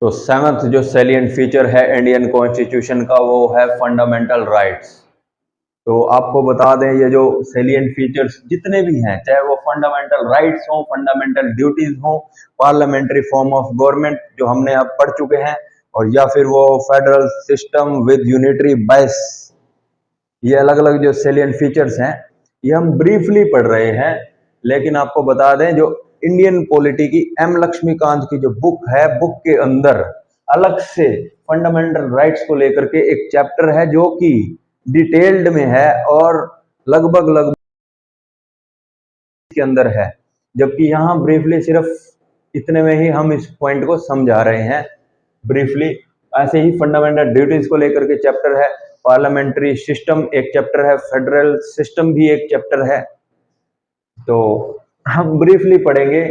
तो सेवंथ जो salient feature है इंडियन कॉन्स्टिट्यूशन का वो है फंडामेंटल राइट्स। तो आपको बता दें ये जो सैलिएंट फीचर्स जितने भी हैं, चाहे वो फंडामेंटल राइट्स हो, फंडामेंटल ड्यूटीज हो, पार्लियामेंट्री फॉर्म ऑफ गवर्नमेंट जो हमने अब पढ़ चुके हैं, और या फिर वो federal system with unitary base, ये अलग अलग जो सैलिएंट फीचर्स हैं ये हम ब्रीफली पढ़ रहे हैं। लेकिन आपको बता दें जो इंडियन पॉलिटी की एम लक्ष्मीकांत की जो बुक है, बुक के अंदर अलग से फंडामेंटल राइट्स को लेकर के एक चैप्टर है जो कि डिटेल्ड में है और लगभग के अंदर है, जबकि यहाँ ब्रीफली सिर्फ इतने में ही हम इस पॉइंट को समझा रहे हैं ब्रीफली। ऐसे ही फंडामेंटल ड्यूटीज को लेकर के चैप्टर है, पार्लियामेंट्री सिस्टम एक चैप्टर है, फेडरल सिस्टम भी एक चैप्टर है। तो हम ब्रीफली पढ़ेंगे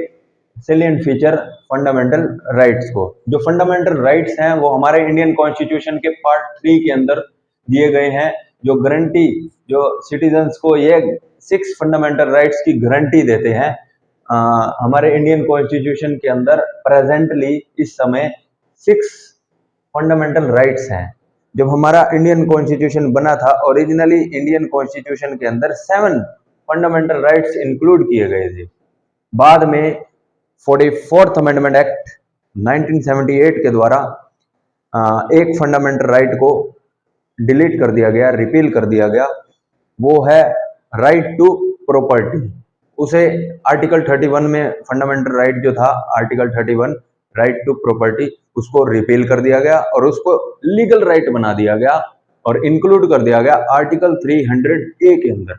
सैलिएंट फीचर फंडामेंटल राइट्स को। जो फंडामेंटल राइट्स हैं वो हमारे इंडियन कॉन्स्टिट्यूशन के पार्ट 3 के अंदर दिए गए हैं, जो गारंटी जो सिटीजन्स को ये 6 फंडामेंटल राइट्स की गारंटी देते हैं। हमारे इंडियन कॉन्स्टिट्यूशन के अंदर प्रेजेंटली इस समय 6 फंडामेंटल राइट्स हैं। जब हमारा इंडियन कॉन्स्टिट्यूशन बना था ओरिजिनली इंडियन कॉन्स्टिट्यूशन के अंदर 7 फंडामेंटल राइट्स इंक्लूड किए गए थे। बाद में 44th अमेंडमेंट एक्ट 1978 के द्वारा एक फंडामेंटल राइट को डिलीट कर दिया गया, रिपील कर दिया गया, वो है राइट टू प्रॉपर्टी। उसे आर्टिकल 31 में फंडामेंटल राइट जो था, आर्टिकल 31 राइट टू प्रॉपर्टी, उसको रिपील कर दिया गया और उसको लीगल राइट बना दिया गया और इंक्लूड कर दिया गया आर्टिकल 300A के अंदर।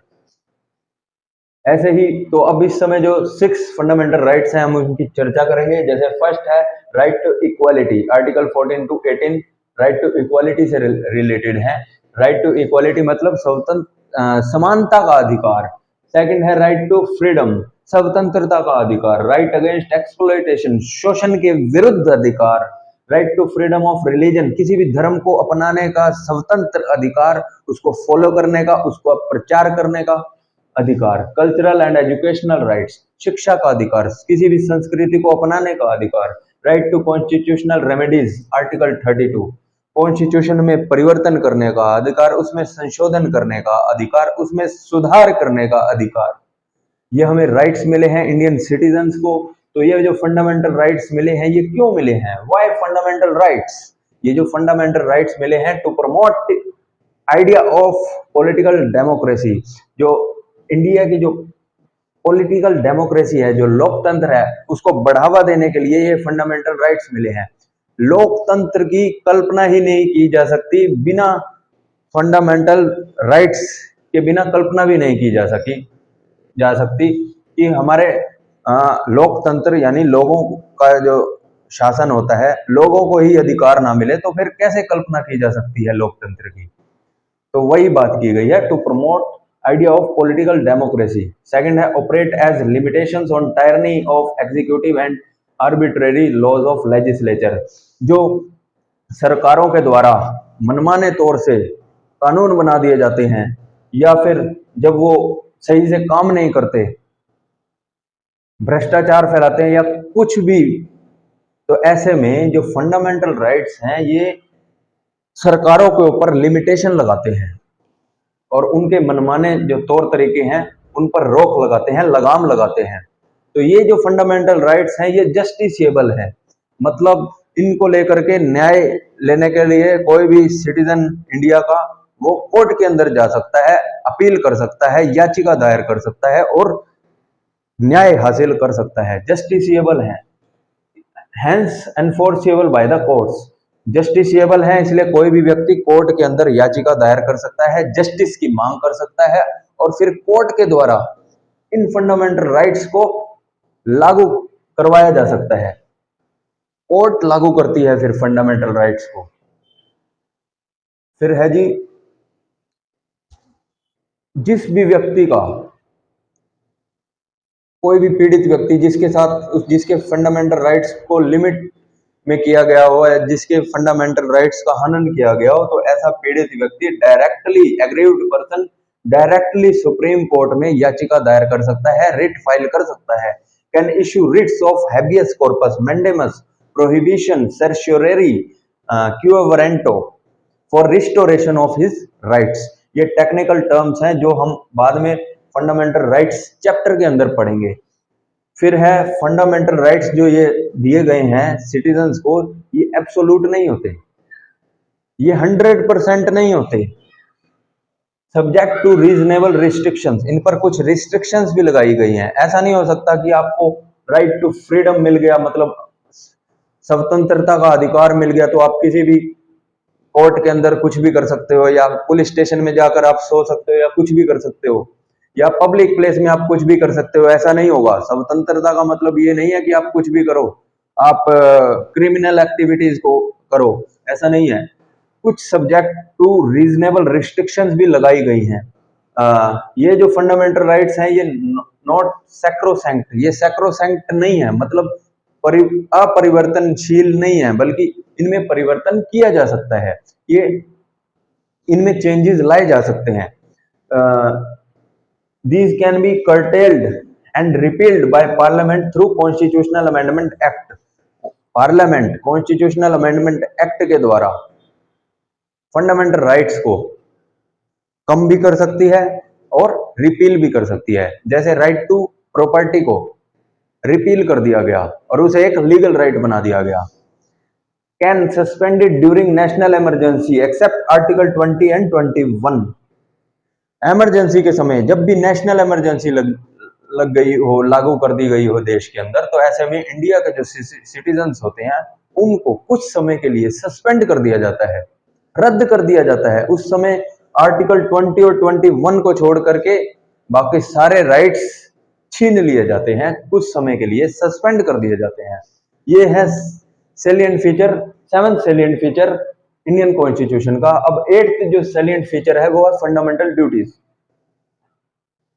ऐसे ही तो अब इस समय जो 6 फंडामेंटल राइट्स हैं हम उनकी चर्चा करेंगे। जैसे फर्स्ट है right to equality, article 14 to 18 right to equality से रिलेटेड है। राइट टू इक्वालिटी मतलब समानता का अधिकार। सेकंड है राइट टू फ्रीडम, स्वतंत्रता का अधिकार। राइट अगेंस्ट एक्सप्लॉयटेशन, शोषण के विरुद्ध अधिकार। Right to freedom of religion, किसी भी धर्म को अपनाने का स्वतंत्र अधिकार, उसको फॉलो करने का, उसको प्रचार करने का अधिकार। कल्चरल एंड एजुकेशनल राइट्स, शिक्षा का अधिकार, किसी भी संस्कृति को अपनाने का अधिकार। Right to constitutional remedies, article 32, constitution में परिवर्तन करने का अधिकार, उसमें संशोधन करने का अधिकार, उसमें सुधार करने का अधिकार। ये हमें राइट्स मिले हैं इंडियन सिटीजन्स को। तो ये जो फंडामेंटल राइट्स मिले हैं ये क्यों मिले हैं? Why fundamental rights? ये जो फंडामेंटल राइट्स मिले हैं to promote idea of political democracy, जो इंडिया की जो पॉलिटिकल डेमोक्रेसी है, जो लोकतंत्र है, उसको बढ़ावा देने के लिए ये फंडामेंटल राइट्स मिले हैं। लोकतंत्र की कल्पना ही नहीं की जा सकती बिना फंडामेंटल राइट्स के, बिना कल्पना भी नहीं की जा सकती कि हमारे लोकतंत्र यानी लोगों का जो शासन होता है, लोगों को ही अधिकार ना मिले तो फिर कैसे कल्पना की जा सकती है लोकतंत्र की? तो वही बात की गई है, to promote idea of political democracy. Second है operate as limitations on tyranny of executive and arbitrary laws of legislature, जो सरकारों के द्वारा मनमाने तौर से कानून बना दिए जाते हैं या फिर जब वो सही से काम नहीं करते, भ्रष्टाचार फैलाते हैं या कुछ भी, तो ऐसे में जो फंडामेंटल राइट्स हैं ये सरकारों के ऊपर लिमिटेशन लगाते हैं और उनके मनमाने जो तौर तरीके हैं उन पर रोक लगाते हैं, लगाम लगाते हैं। तो ये जो फंडामेंटल राइट्स हैं ये जस्टिसिएबल है, मतलब इनको लेकर के न्याय लेने के लिए कोई भी सिटीजन इंडिया का वो कोर्ट के अंदर जा सकता है, अपील कर सकता है, याचिका दायर कर सकता है और न्याय हासिल कर सकता है। जस्टिसिएबल है, hence enforceable by the courts. Justiciable है इसलिए कोई भी व्यक्ति कोर्ट के अंदर याचिका दायर कर सकता है, जस्टिस की मांग कर सकता है और फिर कोर्ट के द्वारा इन फंडामेंटल राइट्स को लागू करवाया जा सकता है। कोर्ट लागू करती है फिर फंडामेंटल राइट्स को। फिर है जी, जिस भी व्यक्ति का, कोई भी पीड़ित व्यक्ति जिसके फंडामेंटल राइट्स को लिमिट में किया गया हो या जिसके फंडामेंटल राइट्स का हनन किया गया हो, तो ऐसा पीड़ित व्यक्ति directly, aggrieved person directly supreme court में याचिका दायर कर सकता है, रिट फाइल कर सकता है, can issue writs of habeas corpus, mandamus, prohibition certiorari quo for restoration of his rights। ये टेक्निकल टर्म्स हैं जो हम बाद में फंडामेंटल राइट्स चैप्टर के अंदर पढ़ेंगे। फिर है फंडामेंटल राइट्स जो ये दिए गए हैं सिटीजन्स को, ये एब्सोल्यूट नहीं होते, ये 100% नहीं होते, सब्जेक्ट टू रीजनेबल रिस्ट्रिक्शंस, इन पर कुछ रिस्ट्रिक्शंस भी लगाई गई हैं। ऐसा नहीं हो सकता कि आपको राइट टू फ्रीडम मिल गया, मतलब स्वतंत्रता का अधिकार मिल गया तो आप किसी भी कोर्ट के अंदर कुछ भी कर सकते हो, या पुलिस स्टेशन में जाकर आप सो सकते हो, या कुछ भी कर सकते हो, या पब्लिक प्लेस में आप कुछ भी कर सकते हो। ऐसा नहीं होगा। स्वतंत्रता का मतलब ये नहीं है कि आप कुछ भी करो, आप क्रिमिनल एक्टिविटीज को करो, ऐसा नहीं है। कुछ सब्जेक्ट टू रीजनेबल रिस्ट्रिक्शंस भी लगाई गई हैं। ये जो फंडामेंटल राइट्स हैं ये नॉट सैक्रोसैंक्ट, ये सैक्रोसैंक्ट नहीं है, मतलब अपरिवर्तनशील नहीं है, बल्कि इनमें परिवर्तन किया जा सकता है, ये इनमें चेंजेस लाए जा सकते हैं। These can be curtailed and repealed by Parliament through Constitutional Amendment Act। Parliament constitutional amendment act के द्वारा फंडामेंटल राइट्स को कम भी कर सकती है और रिपील भी कर सकती है। जैसे राइट टू प्रॉपर्टी को रिपील कर दिया गया और उसे एक लीगल राइट बना दिया गया। Can suspended during national emergency except article 20 and 21। Emergency के समय जब भी नेशनल इमरजेंसी लग गई हो, लागू कर दी गई हो देश के अंदर, तो ऐसे में इंडिया के जो सिटीजन्स होते हैं उनको कुछ समय के लिए सस्पेंड कर दिया जाता है, रद्द कर दिया जाता है। उस समय आर्टिकल 20 और 21 को छोड़ करके बाकी सारे राइट्स छीन लिए जाते हैं, कुछ समय के लिए सस्पेंड कर दिए जाते हैं। ये है salient feature, 7th salient feature Indian constitution का। अब 8th जो सेलिएंट फीचर है वो है फंडामेंटल ड्यूटीज।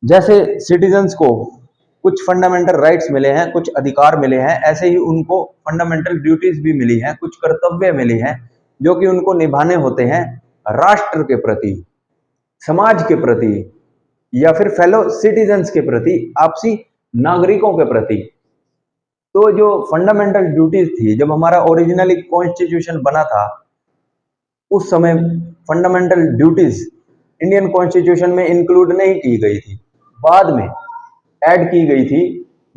जैसे सिटीजन्स को कुछ फंडामेंटल राइट्स मिले हैं, कुछ अधिकार मिले हैं, ऐसे ही उनको फंडामेंटल ड्यूटीज भी मिली हैं, कुछ कर्तव्य मिले हैं जो कि उनको निभाने होते हैं राष्ट्र के प्रति, समाज के प्रति, या फिर फेलो सिटीजन्स के प्रति, आपसी नागरिकों के प्रति। तो जो फंडामेंटल ड्यूटीज थी, जब हमारा ओरिजिनली कॉन्स्टिट्यूशन बना था उस समय फंडामेंटल ड्यूटीज इंडियन कॉन्स्टिट्यूशन में इंक्लूड नहीं की गई थी, बाद में ऐड की गई थी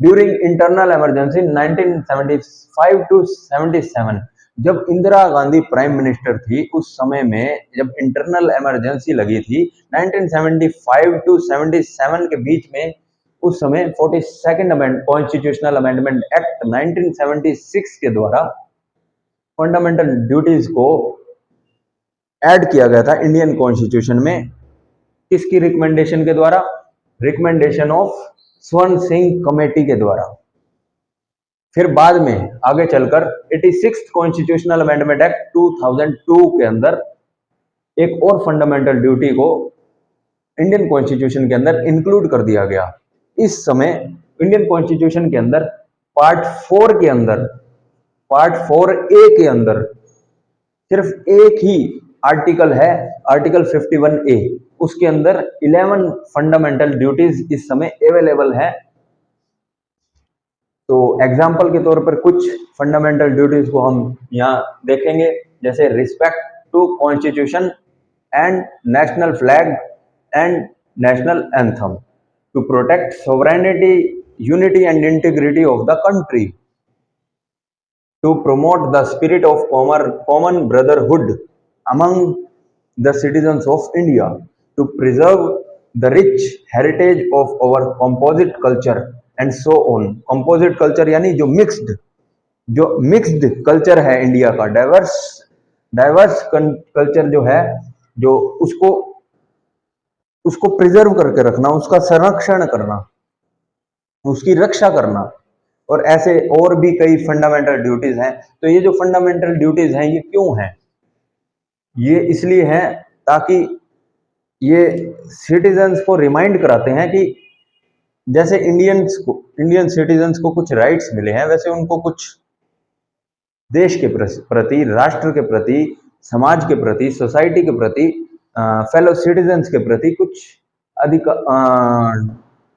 ड्यूरिंग इंटरनल इमरजेंसी 1975 टू 77। जब इंदिरा गांधी प्राइम मिनिस्टर थी उस समय में जब इंटरनल इमरजेंसी लगी थी 1975 टू 77 के बीच में, उस समय 42nd कॉन्स्टिट्यूशनल अमेंडमेंट एक्ट 1976 के द्वारा फंडामेंटल ड्यूटीज को ऐड किया गया था इंडियन कॉन्स्टिट्यूशन में। किसकी रिकमेंडेशन के द्वारा? रिकमेंडेशन ऑफ स्वर्ण सिंह कमेटी के द्वारा। फिर बाद में आगे चलकर 86th कॉन्स्टिट्यूशनल अमेंडमेंट एक्ट 2002 के अंदर एक और फंडामेंटल ड्यूटी को इंडियन कॉन्स्टिट्यूशन के अंदर इंक्लूड कर दिया गया। इस समय इंडियन कॉन्स्टिट्यूशन के अंदर पार्ट 4 के अंदर, पार्ट 4A के अंदर सिर्फ एक ही आर्टिकल है, आर्टिकल 51A। उसके अंदर 11 फंडामेंटल ड्यूटीज इस समय अवेलेबल है। तो एग्जाम्पल के तौर पर कुछ फंडामेंटल ड्यूटीज को हम यहाँ देखेंगे, जैसे respect to constitution and national flag and national anthem, to protect sovereignty, unity and integrity of the country, to promote the spirit of common brotherhood among the citizens of India, to preserve the rich heritage of our composite culture and so on। composite culture यानी जो mixed culture है India का, diverse culture जो है, जो उसको preserve करके रखना, उसका संरक्षण करना, उसकी रक्षा करना, और ऐसे और भी कई फंडामेंटल ड्यूटीज हैं। तो ये जो फंडामेंटल ड्यूटीज हैं ये क्यों हैं? ये इसलिए है ताकि ये सिटीजन्स को रिमाइंड कराते हैं कि जैसे इंडियन सिटीजन्स को कुछ राइट्स मिले हैं, वैसे उनको कुछ देश के प्रति, राष्ट्र के प्रति, समाज के प्रति, सोसाइटी के प्रति, फेलो सिटीजन्स के प्रति कुछ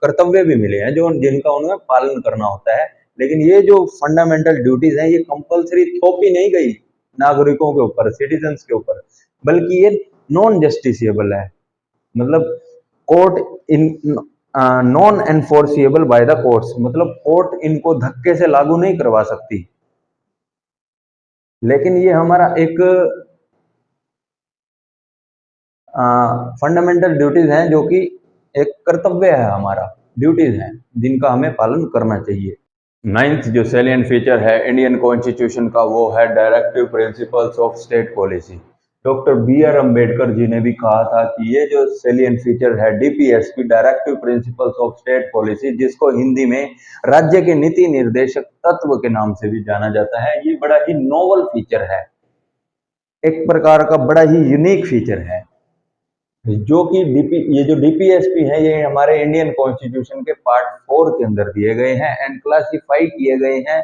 कर्तव्य भी मिले हैं जो जिनका उन्हें पालन करना होता है। लेकिन ये जो फंडामेंटल ड्यूटीज हैं ये कंपलसरी थोपी नहीं गई नागरिकों के ऊपर, सिटीजन्स के ऊपर, बल्कि ये नॉन जस्टिसिएबल है। मतलब court in non enforceable by the courts, मतलब कोर्ट इनको धक्के से लागू नहीं करवा सकती। लेकिन ये हमारा एक फंडामेंटल ड्यूटीज हैं जो कि एक कर्तव्य है, हमारा ड्यूटीज हैं जिनका हमें पालन करना चाहिए। नाइन्थ जो सैलिएंट फीचर है इंडियन कॉन्स्टिट्यूशन का वो है directive principles of state policy. Doctor बी.आर. अम्बेडकर जी ने भी कहा था कि ये जो सैलिएंट फीचर है DPSP, directive principles of state policy, जिसको हिंदी में राज्य के नीति निर्देशक तत्व के नाम से भी जाना जाता है, ये बड़ा ही नोवल फीचर है, एक प्रकार का बड़ा ही यूनिक फीचर है, जो कि ये जो डीपीएसपी है ये हमारे इंडियन कॉन्स्टिट्यूशन के पार्ट 4 के अंदर दिए गए हैं एंड क्लासिफाई किए गए हैं।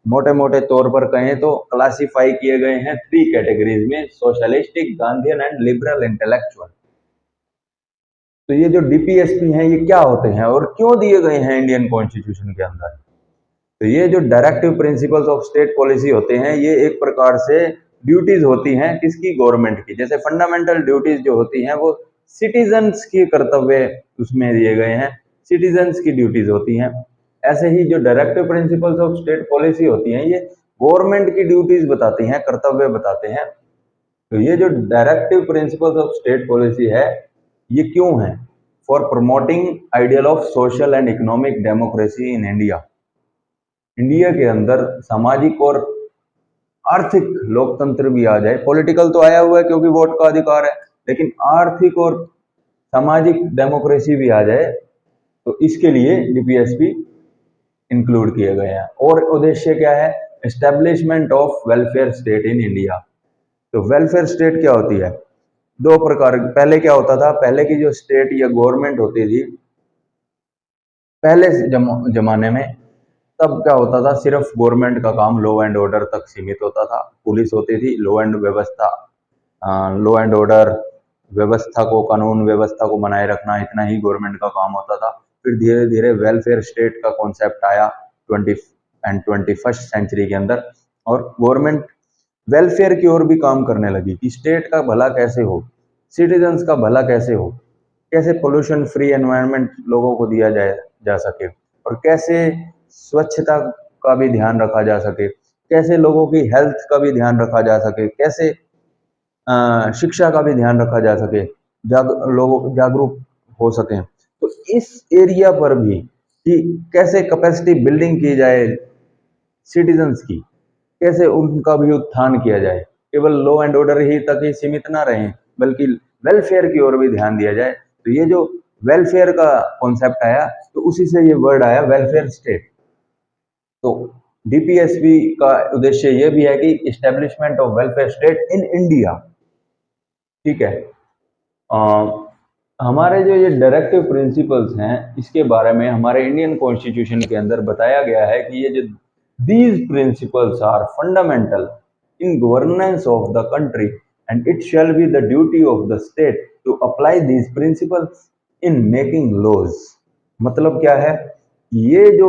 मोटे मोटे तौर पर कहें तो क्लासिफाई किए गए हैं 3 कैटेगरीज में, socialistic, Gandhian and liberal intellectual. तो ये जो डीपीएसपी हैं ये क्या होते हैं और क्यों दिए गए हैं इंडियन कॉन्स्टिट्यूशन के अंदर? तो ये जो directive principles of state policy होते हैं ये एक प्रकार से ड्यूटीज होती हैं किसकी? गवर्नमेंट की। जैसे फंडामेंटल ड्यूटीज जो होती हैं वो सिटीजन्स की कर्तव्य उसमें दिए गए हैं, सिटीजन्स की ड्यूटीज होती हैं। ऐसे ही जो directive principles of state policy होती हैं ये गवर्नमेंट की ड्यूटीज बताती हैं, कर्तव्य बताते हैं। तो ये जो directive principles of state policy है ये क्यों है? For promoting ideal of social and economic democracy in India. India के अंदर सामाजिक और आर्थिक लोकतंत्र भी आ जाए। पॉलिटिकल तो आया हुआ है क्योंकि वोट का अधिकार है, लेकिन आर्थिक और सामाजिक डेमोक्रेसी भी आ जाए, तो इसके लिए डीपीएसपी इंक्लूड किए गए हैं। और उद्देश्य क्या है? Establishment of welfare state in India. तो वेलफेयर स्टेट क्या होती है? 2 प्रकार। पहले क्या होता था? पहले की जो स्टेट या गवर्नमेंट होती थी पहले जमाने में, तब क्या होता था? सिर्फ गवर्नमेंट का काम लॉ एंड ऑर्डर तक सीमित होता था। पुलिस होती थी, लॉ एंड ऑर्डर व्यवस्था को, कानून व्यवस्था को बनाए रखना, इतना ही गवर्नमेंट का काम होता था। फिर धीरे धीरे वेलफेयर स्टेट का कॉन्सेप्ट आया 21st सेंचुरी के अंदर, और गवर्नमेंट वेलफेयर की ओर भी काम करने लगी कि स्टेट का भला कैसे हो, सिटीजन्स का भला कैसे हो, कैसे पोल्यूशन फ्री एनवायरनमेंट लोगों को दिया जा सके, और कैसे स्वच्छता का भी ध्यान रखा जा सके, कैसे लोगों की हेल्थ का भी ध्यान रखा जा सके, कैसे शिक्षा का भी ध्यान रखा जा सके, लोग जागरूक हो सकें। तो इस एरिया पर भी कि कैसे कैपेसिटी बिल्डिंग की जाए सिटीजन्स की, कैसे उनका भी उत्थान किया जाए, केवल लॉ एंड ऑर्डर ही तक ही सीमित ना रहें बल्कि वेलफेयर की ओर भी ध्यान दिया जाए। तो ये जो वेलफेयर का कॉन्सेप्ट आया तो उसी से ये वर्ड आया वेलफेयर स्टेट। तो डीपीएसपी का उद्देश्य ये भी है कि establishment of welfare state in India. ठीक है। हमारे जो ये डायरेक्टिव प्रिंसिपल्स हैं इसके बारे में हमारे इंडियन कॉन्स्टिट्यूशन के अंदर बताया गया है कि ये जो these principles are fundamental in governance of the country and it shall be the duty of the state to apply these principles in making laws. मतलब क्या है? ये जो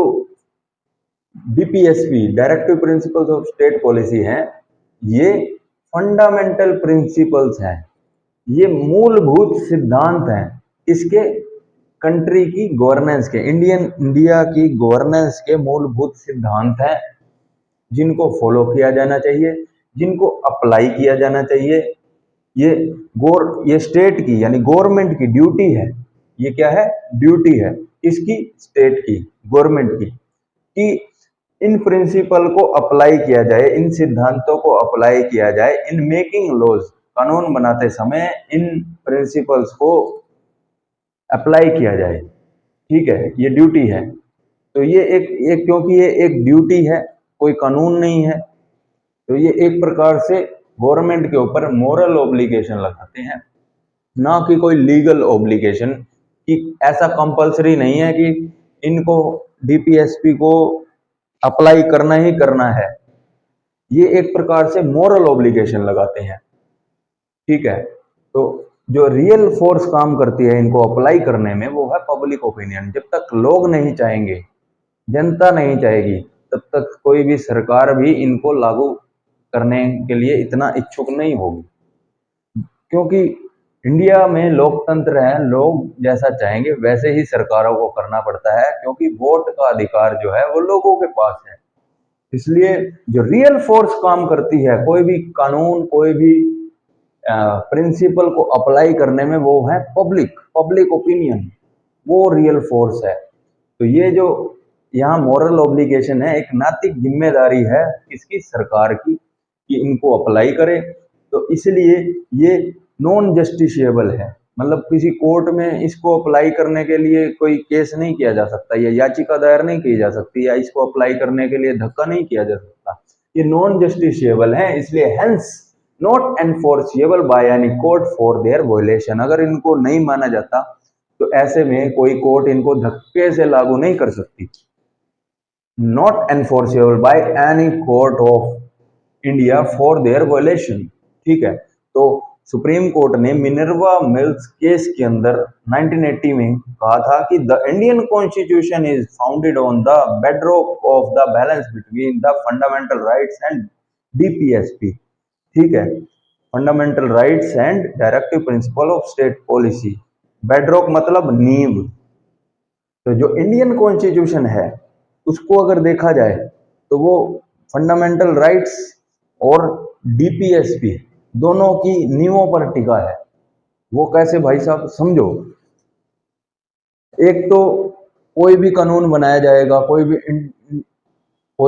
DPSP directive principles of state policy हैं ये fundamental principles हैं, ये मूलभूत सिद्धांत हैं इसके कंट्री की गवर्नेंस के, इंडिया की गवर्नेंस के मूलभूत सिद्धांत हैं जिनको फॉलो किया जाना चाहिए, जिनको अप्लाई किया जाना चाहिए। ये स्टेट की यानी गवर्नमेंट की ड्यूटी है। ये क्या है? ड्यूटी है इसकी, स्टेट की, गवर्नमेंट की, कि इन प्रिंसिपल को अप्लाई किया जाए, इन सिद्धांतों को अप्लाई किया जाए इन मेकिंग लॉज। कानून बनाते समय इन प्रिंसिपल्स को अप्लाई किया जाए। ठीक है, ये ड्यूटी है। तो ये एक क्योंकि ये एक ड्यूटी है, कोई कानून नहीं है, तो ये एक प्रकार से गवर्नमेंट के ऊपर मोरल ऑब्लिगेशन लगाते हैं, ना कि कोई लीगल ऑब्लिगेशन। कि ऐसा कंपलसरी नहीं है कि इनको डीपीएसपी को अप्लाई करना ही करना है, ये एक प्रकार से मोरल ऑब्लिगेशन लगाते हैं। ठीक है। तो जो रियल फोर्स काम करती है इनको अप्लाई करने में वो है पब्लिक ओपिनियन। जब तक लोग नहीं चाहेंगे, जनता नहीं चाहेगी, तब तक कोई भी सरकार भी इनको लागू करने के लिए इतना इच्छुक नहीं होगी, क्योंकि इंडिया में लोकतंत्र है, लोग जैसा चाहेंगे वैसे ही सरकारों को करना पड़ता है, क्योंकि वोट का अधिकार जो है वो लोगों के पास है। इसलिए जो रियल फोर्स काम करती है, कोई भी कानून, कोई भी प्रिंसिपल को अप्लाई करने में, वो है पब्लिक ओपिनियन, वो रियल फोर्स है। तो ये जो यहाँ मॉरल ऑब्लिगेशन है, एक नैतिक जिम्मेदारी है इसकी, सरकार की, कि इनको अप्लाई करे। तो इसलिए ये नॉन जस्टिशिएबल है, मतलब किसी कोर्ट में इसको अप्लाई करने के लिए कोई केस नहीं किया जा सकता, या याचिका दायर नहीं की जा सकती, या इसको अप्लाई करने के लिए धक्का नहीं किया जा सकता। ये नॉन जस्टिशिएबल है, इसलिए hence not enforceable by any court for their violation. अगर इनको नहीं माना जाता तो ऐसे में कोई कोर्ट इनको धक्के से लागू नहीं कर सकती। Not enforceable by any court of India for their violation, ठीक है। तो सुप्रीम कोर्ट ने मिनर्वा मिल्स केस के अंदर 1980 में कहा था कि the Indian constitution is founded on the bedrock of the balance between the fundamental rights and DPSP, ठीक है, fundamental rights and directive principle of state policy. Bedrock मतलब नींव। तो जो इंडियन कॉन्स्टिट्यूशन है उसको अगर देखा जाए तो वो फंडामेंटल राइट्स और डीपीएसपी दोनों की नींवों पर टिका है। वो कैसे भाई साहब, समझो। एक तो कोई भी कानून बनाया जाएगा, कोई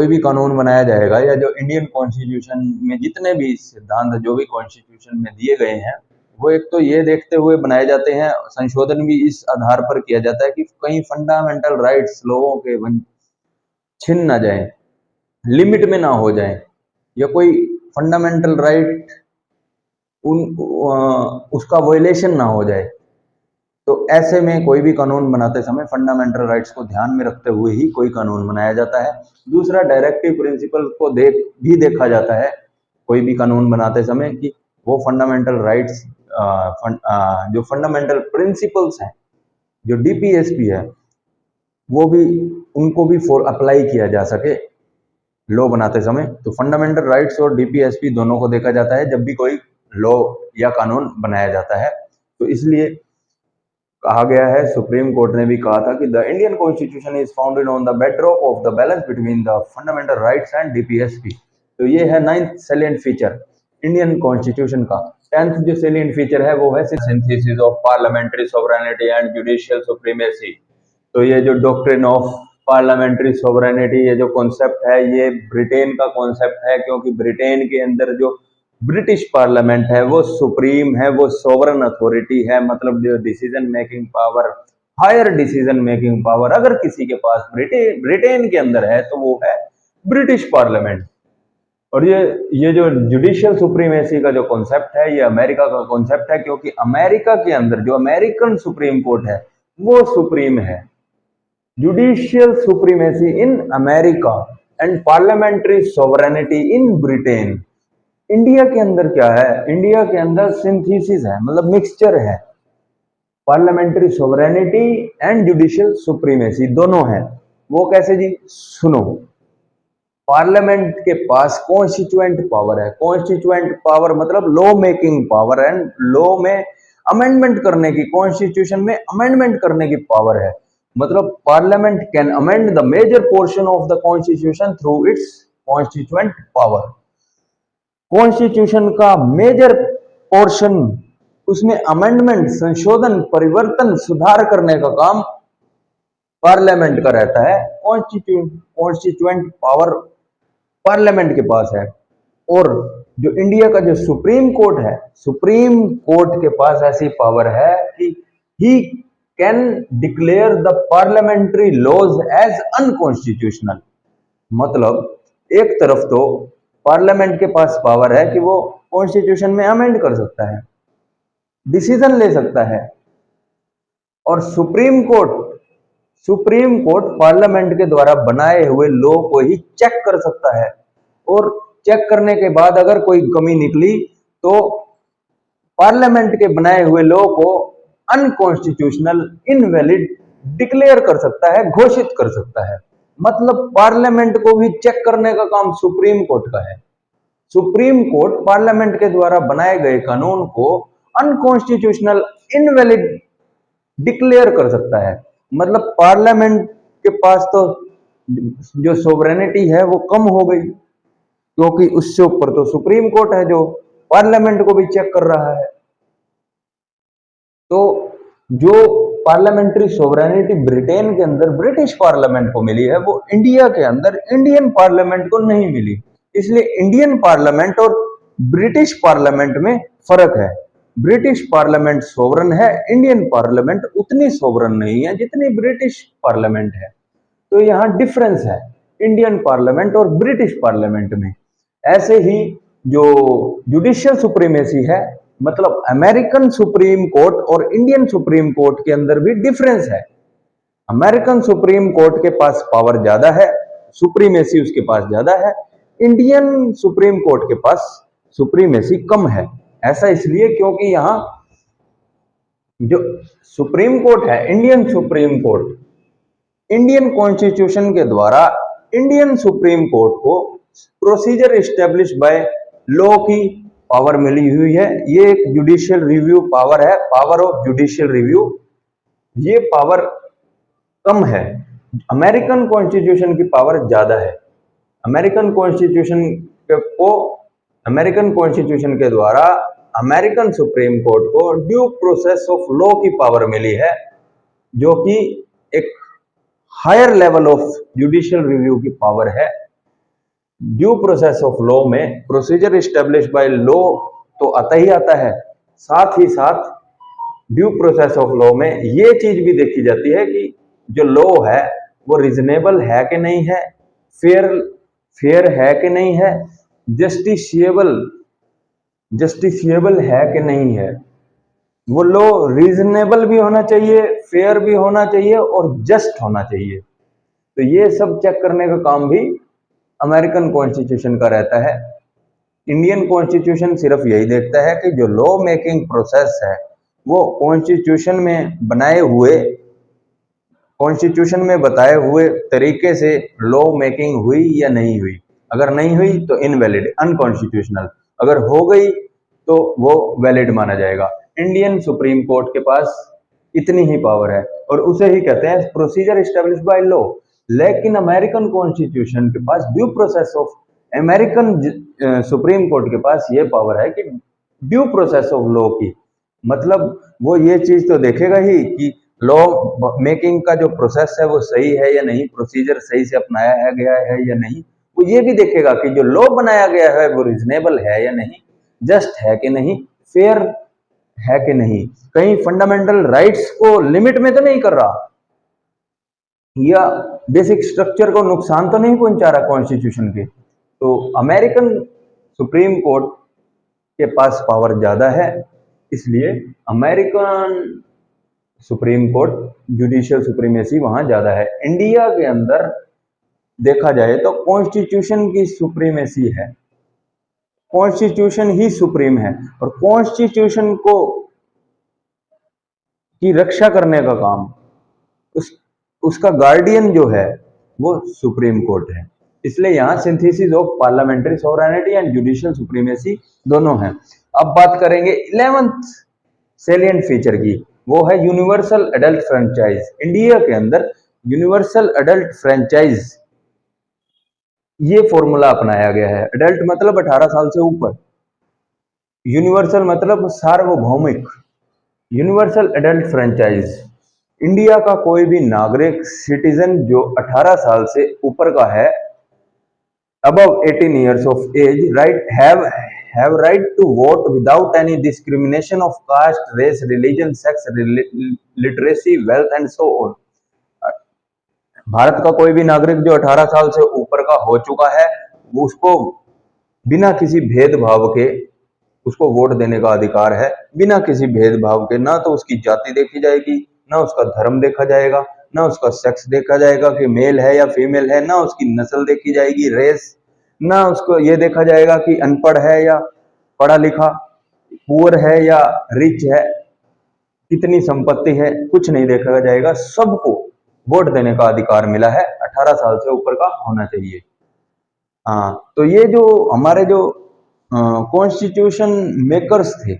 भी कानून बनाया जाएगा, या जो इंडियन कॉन्स्टिट्यूशन में जितने भी सिद्धांत जो भी कॉन्स्टिट्यूशन में दिए गए हैं, वो एक तो ये देखते हुए बनाए जाते हैं, संशोधन भी इस आधार पर किया जाता है कि कहीं फंडामेंटल राइट्स लोगों के छिन ना जाए, लिमिट में ना हो जाए, या कोई फंडामेंटल राइट उसका वायलेशन ना हो जाए। तो ऐसे में कोई भी कानून बनाते समय फंडामेंटल राइट्स को ध्यान में रखते हुए ही कोई कानून बनाया जाता है। दूसरा, डायरेक्टिव प्रिंसिपल को देखा जाता है कोई भी कानून बनाते समय कि वो फंडामेंटल राइट्स, जो फंडामेंटल प्रिंसिपल्स हैं, जो डीपीएसपी है, वो भी, उनको भी अप्लाई किया जा सके लॉ बनाते समय। तो फंडामेंटल राइट्स और डीपीएसपी दोनों को देखा जाता है जब भी कोई लॉ या कानून बनाया जाता है। तो इसलिए कहा गया है, सुप्रीम कोर्ट ने भी कहा था कि the Indian constitution is founded on the bedrock of the balance between the fundamental rights and DPSP. तो ये है 9th salient feature Indian constitution का। 10th जो सैलिएंट फीचर है वो है synthesis of parliamentary sovereignty and judicial supremacy. तो ये जो डॉक्ट्रिन ऑफ पार्लियामेंट्री सोवरेनिटी, ये जो कॉन्सेप्ट है, ये ब्रिटेन का कॉन्सेप्ट है, क्योंकि ब्रिटेन के अंदर जो ब्रिटिश पार्लियामेंट है वो सुप्रीम है, वो सोवरन अथॉरिटी है, मतलब जो decision making power, higher decision making power अगर किसी के पास ब्रिटेन के अंदर है तो वो है ब्रिटिश पार्लियामेंट। और ये जो जुडिशियल सुप्रीमेसी का जो कॉन्सेप्ट है, ये अमेरिका का कॉन्सेप्ट है, क्योंकि अमेरिका के अंदर जो अमेरिकन सुप्रीम कोर्ट है वो सुप्रीम है। Judicial supremacy in America and parliamentary sovereignty in Britain. India के अंदर क्या है? इंडिया के अंदर सिंथेसिस है, मतलब मिक्सचर है, parliamentary sovereignty and judicial supremacy दोनों है। वो कैसे जी? सुनो, पार्लियामेंट के पास कॉन्स्टिट्यूएंट पावर है। कॉन्स्टिट्यूएंट पावर मतलब law making power and law में अमेंडमेंट करने की, कॉन्स्टिट्यूशन में अमेंडमेंट करने की पावर है। मतलब parliament can amend the major portion of the constitution through its constituent power. Constitution का मेजर पोर्शन, उसमें अमेंडमेंट, संशोधन, परिवर्तन, सुधार करने का काम पार्लियामेंट का रहता है। कॉन्स्टिट्यूएंट पावर पार्लियामेंट के पास है। और जो इंडिया का जो सुप्रीम कोर्ट है, सुप्रीम कोर्ट के पास ऐसी पावर है कि he can declare the parliamentary laws as unconstitutional. मतलब एक तरफ तो पार्लियामेंट के पास पावर है कि वो कॉन्स्टिट्यूशन में अमेंड कर सकता है, डिसीजन ले सकता है, और सुप्रीम कोर्ट पार्लियामेंट के द्वारा बनाए हुए लॉ को ही चेक कर सकता है। और चेक करने के बाद अगर कोई कमी निकली तो पार्लियामेंट के बनाए हुए लॉ को अनकॉन्स्टिट्यूशनल, इनवैलिड डिक्लेयर कर सकता है, घोषित कर सकता है। मतलब पार्लियामेंट को भी चेक करने का काम सुप्रीम कोर्ट का है। सुप्रीम कोर्ट पार्लियामेंट के द्वारा बनाए गए कानून को अनकॉन्स्टिट्यूशनल, इनवैलिड डिक्लेयर कर सकता है। मतलब पार्लियामेंट के पास तो जो सोवरेनिटी है वो कम हो गई, क्योंकि उससे ऊपर तो सुप्रीम कोर्ट है जो पार्लियामेंट को भी चेक कर रहा है। तो जो पार्लियामेंट्री सोवरेनिटी ब्रिटेन के अंदर ब्रिटिश पार्लियामेंट को मिली है, वो इंडिया के अंदर इंडियन पार्लियामेंट को नहीं मिली। इसलिए इंडियन पार्लियामेंट और ब्रिटिश पार्लियामेंट में फर्क है। ब्रिटिश पार्लियामेंट सोवरन है, इंडियन पार्लियामेंट उतनी सोवरन नहीं है जितनी ब्रिटिश पार्लियामेंट है। तो यहाँ डिफरेंस है इंडियन पार्लियामेंट और ब्रिटिश पार्लियामेंट में। ऐसे ही जो जुडिशियल सुप्रीमेसी है, मतलब अमेरिकन सुप्रीम कोर्ट और इंडियन सुप्रीम कोर्ट के अंदर भी डिफरेंस है। अमेरिकन सुप्रीम कोर्ट के पास पावर ज्यादा है, सुप्रीमेसी उसके पास ज्यादा है। इंडियन सुप्रीम कोर्ट के पास सुप्रीमेसी कम है। ऐसा इसलिए क्योंकि यहाँ जो सुप्रीम कोर्ट है, Indian supreme court, Indian constitution के द्वारा इंडियन सुप्रीम कोर्ट को प्रोसीजर एस्टेब्लिश बाय लॉ की पावर मिली हुई है। ये एक जुडिशियल रिव्यू पावर है, पावर ऑफ जुडिशियल रिव्यू। ये पावर कम है। अमेरिकन कॉन्स्टिट्यूशन की पावर ज्यादा है। अमेरिकन कॉन्स्टिट्यूशन के द्वारा अमेरिकन सुप्रीम कोर्ट को ड्यू प्रोसेस ऑफ लॉ की पावर मिली है, जो कि एक higher level of judicial review की पावर है। ड्यू प्रोसेस ऑफ लॉ में प्रोसीजर एस्टेब्लिश बाय लॉ तो आता ही आता है, साथ ही साथ ड्यू प्रोसेस ऑफ लॉ में ये चीज भी देखी जाती है कि जो लॉ है वो रिजनेबल है कि नहीं है, फेयर है कि नहीं है, जस्टिफिएबल है कि नहीं है। वो लॉ रीजनेबल भी होना चाहिए, फेयर भी होना चाहिए और जस्ट होना चाहिए। तो ये सब चेक करने का काम भी अमेरिकन कॉन्स्टिट्यूशन का रहता है। इंडियन कॉन्स्टिट्यूशन सिर्फ यही देखता है कि जो लॉ मेकिंग प्रोसेस है वो कॉन्स्टिट्यूशन में बताए हुए तरीके से लॉ मेकिंग हुई या नहीं हुई। अगर नहीं हुई तो इनवैलिड, अनकॉन्स्टिट्यूशनल। अगर हो गई तो वो वैलिड माना जाएगा। इंडियन सुप्रीम कोर्ट के पास इतनी ही पावर है और उसे ही कहते हैं प्रोसीजर एस्टेब्लिश बाय लॉ। लेकिन अमेरिकन कॉन्स्टिट्यूशन के पास due process of, American supreme court के पास ये पावर है कि ड्यू प्रोसेस ऑफ लॉ की, मतलब वो ये चीज तो देखेगा ही कि लॉ मेकिंग का जो प्रोसेस है वो सही है या नहीं, प्रोसीजर सही से अपनाया गया है या नहीं। वो ये भी देखेगा कि जो लॉ बनाया गया है वो रिजनेबल है या नहीं, जस्ट है कि नहीं, फेयर है कि नहीं, कहीं फंडामेंटल राइट्स को लिमिट में तो नहीं कर रहा या बेसिक स्ट्रक्चर को नुकसान तो नहीं पहुंचा रहा कॉन्स्टिट्यूशन के। तो अमेरिकन सुप्रीम कोर्ट के पास पावर ज्यादा है, इसलिए American supreme court judicial supremacy वहां ज्यादा है। इंडिया के अंदर देखा जाए तो कॉन्स्टिट्यूशन की सुप्रीमेसी है, कॉन्स्टिट्यूशन ही सुप्रीम है और कॉन्स्टिट्यूशन को की रक्षा करने का काम उसका गार्डियन जो है वो सुप्रीम कोर्ट है। इसलिए यहां synthesis of parliamentary sovereignty and judicial supremacy दोनों हैं। अब बात करेंगे 11th सेलिएंट फीचर की, वो है यूनिवर्सल एडल्ट फ्रेंचाइज। इंडिया के अंदर यूनिवर्सल एडल्ट फ्रेंचाइज ये फॉर्मूला अपनाया गया है। एडल्ट मतलब 18 साल से ऊपर, यूनिवर्सल मतलब सार्वभौमिक। यूनिवर्सल एडल्ट फ्रेंचाइज, इंडिया का कोई भी नागरिक, सिटीजन जो 18 साल से ऊपर का है, above 18 years of age, have right to vote without any discrimination of caste, race, religion, sex, literacy, wealth and so on। Bharat का कोई भी नागरिक जो 18 साल से ऊपर का हो चुका है, वो उसको बिना किसी भेदभाव के उसको वोट देने का अधिकार है, बिना किसी भेदभाव के। ना तो उसकी जाति देखी जाएगी, ना उसका धर्म देखा जाएगा, ना उसका सेक्स देखा जाएगा कि मेल है या फीमेल है, ना उसकी नस्ल देखी जाएगी, रेस, ना उसको ये देखा जाएगा कि अनपढ़ है या पढ़ा लिखा, पुअर है या रिच है, कितनी संपत्ति है, कुछ नहीं देखा जाएगा। सबको वोट देने का अधिकार मिला है, 18 साल से ऊपर का होना चाहिए। हाँ, तो ये जो हमारे जो कॉन्स्टिट्यूशन मेकर्स थे,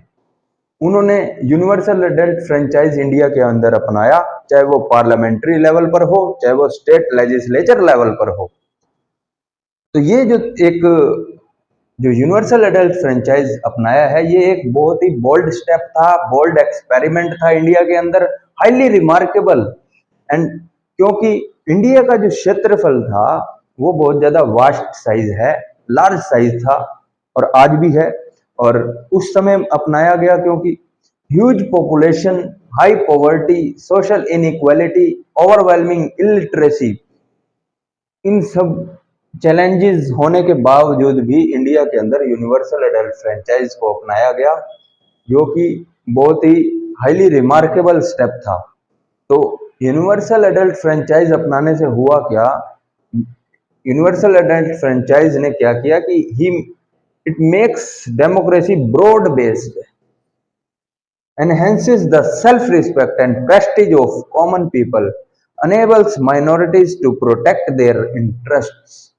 उन्होंने यूनिवर्सल एडल्ट फ्रेंचाइज इंडिया के अंदर अपनाया, चाहे वो पार्लियामेंट्री लेवल पर हो, चाहे वो स्टेट लेजिस्लेचर लेवल पर हो। तो ये जो एक जो यूनिवर्सल एडल्ट फ्रेंचाइज अपनाया है, ये एक बहुत ही बोल्ड स्टेप था, बोल्ड एक्सपेरिमेंट था इंडिया के अंदर, हाईली रिमार्केबल। एंड क्योंकि इंडिया का जो क्षेत्रफल था वो बहुत ज्यादा वास्ट साइज है, लार्ज साइज था, और आज भी है। और उस समय अपनाया गया क्योंकि huge population, high poverty, social inequality, overwhelming illiteracy, इन सब चैलेंजेस होने के बावजूद भी इंडिया के अंदर यूनिवर्सल एडल्ट फ्रेंचाइज को अपनाया गया, जो कि बहुत ही हाईली रिमार्केबल स्टेप था। तो यूनिवर्सल एडल्ट फ्रेंचाइज अपनाने से हुआ क्या, यूनिवर्सल एडल्ट फ्रेंचाइज ने क्या किया कि it makes democracy broad based, enhances the self-respect and prestige of common people, enables minorities to protect their interests,